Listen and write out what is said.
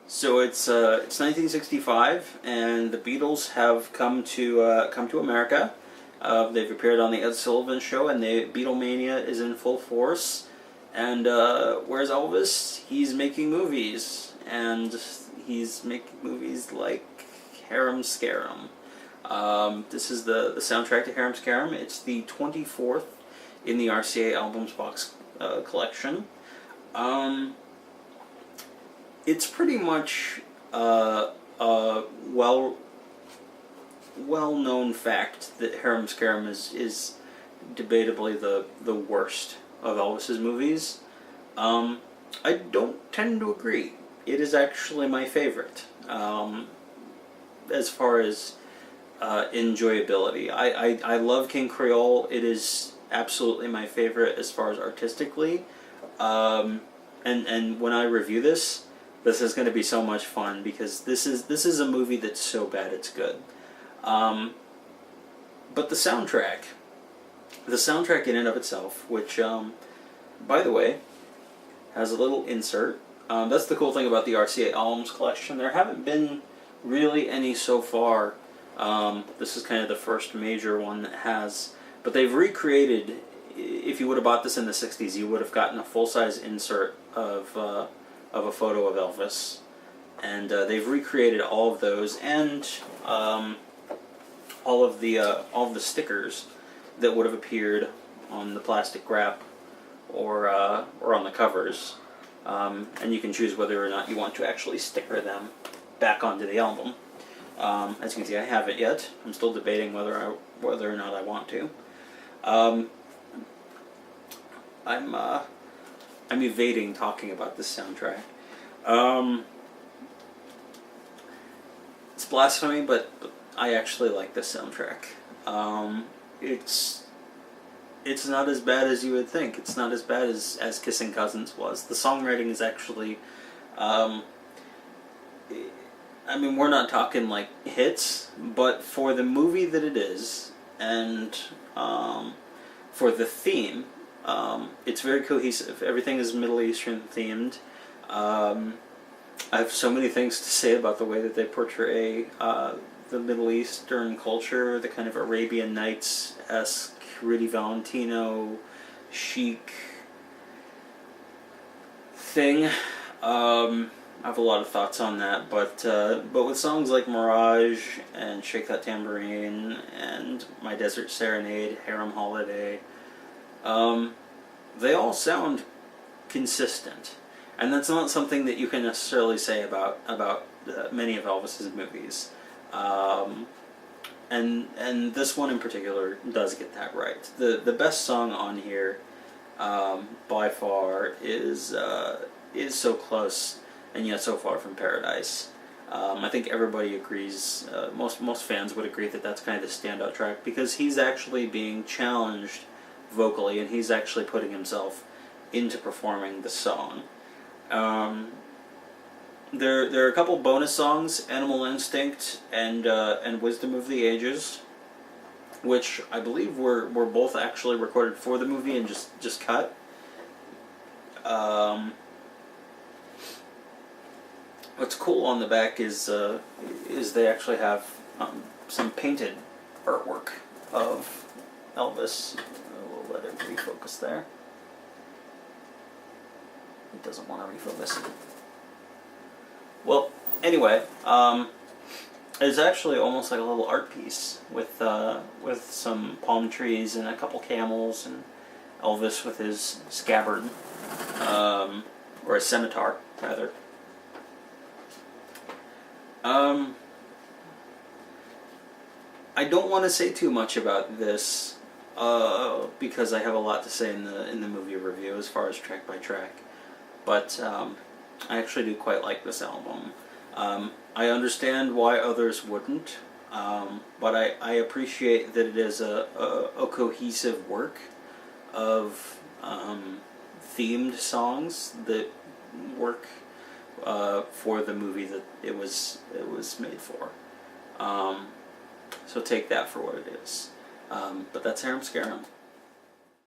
It's 1965, and the Beatles have come to America. They've appeared on the Ed Sullivan Show, and the Beatlemania is in full force. And where's Elvis? He's making movies, and he's making movies like Harum, Scarum. This is the soundtrack to Harum, Scarum. It's the 24th in the RCA Albums Box collection. It's pretty much a well-known fact that Harum Scarum is debatably the worst of Elvis's movies. I don't tend to agree. It is actually my favorite. As far as enjoyability, I love King Creole. It is absolutely my favorite as far as artistically. And when I review this is going to be so much fun, because this is a movie that's so bad it's good. But the soundtrack in and of itself, which, by the way, has a little insert. That's the cool thing about the RCA Albums collection. There haven't been really any so far. This is kind of the first major one that has. But they've recreated, if you would have bought this in the 60s, you would have gotten a full-size insert of a photo of Elvis. And they've recreated all of those, and all of the stickers that would have appeared on the plastic wrap or on the covers. And you can choose whether or not you want to actually sticker them back onto the album. As you can see, I haven't yet. I'm still debating whether or not I want to. I'm evading talking about this soundtrack. It's blasphemy, but I actually like this soundtrack. It's not as bad as you would think. It's not as bad as Kissing Cousins was. The songwriting is actually, we're not talking like hits, but for the movie that it is, and for the theme, it's very cohesive. Everything is Middle Eastern themed. I have so many things to say about the way that they portray the Middle Eastern culture, the kind of Arabian Nights-esque, Rudy Valentino, chic thing. I have a lot of thoughts on that, but with songs like Mirage and Shake That Tambourine and My Desert Serenade, Harum Holiday, they all sound consistent, and that's not something that you can necessarily say about many of Elvis's movies. And this one in particular does get that right. The best song on here, by far, is So Close and Yet So Far from Paradise. I think everybody agrees. Most fans would agree that that's kind of the standout track, because he's actually being challenged vocally, and he's actually putting himself into performing the song. There are a couple bonus songs, Animal Instinct and Wisdom of the Ages, which I believe were both actually recorded for the movie and just cut. What's cool on the back is they actually have some painted artwork of Elvis. We'll let it refocus there. It doesn't want to refocus. Well, anyway, it's actually almost like a little art piece with some palm trees and a couple camels and Elvis with his scabbard, or a scimitar, rather. I don't want to say too much about this because I have a lot to say in the movie review as far as track by track, but I actually do quite like this album. I understand why others wouldn't, but I appreciate that it is a cohesive work of themed songs that work for the movie that it was made for. So take that for what it is. But that's Harum Scarum.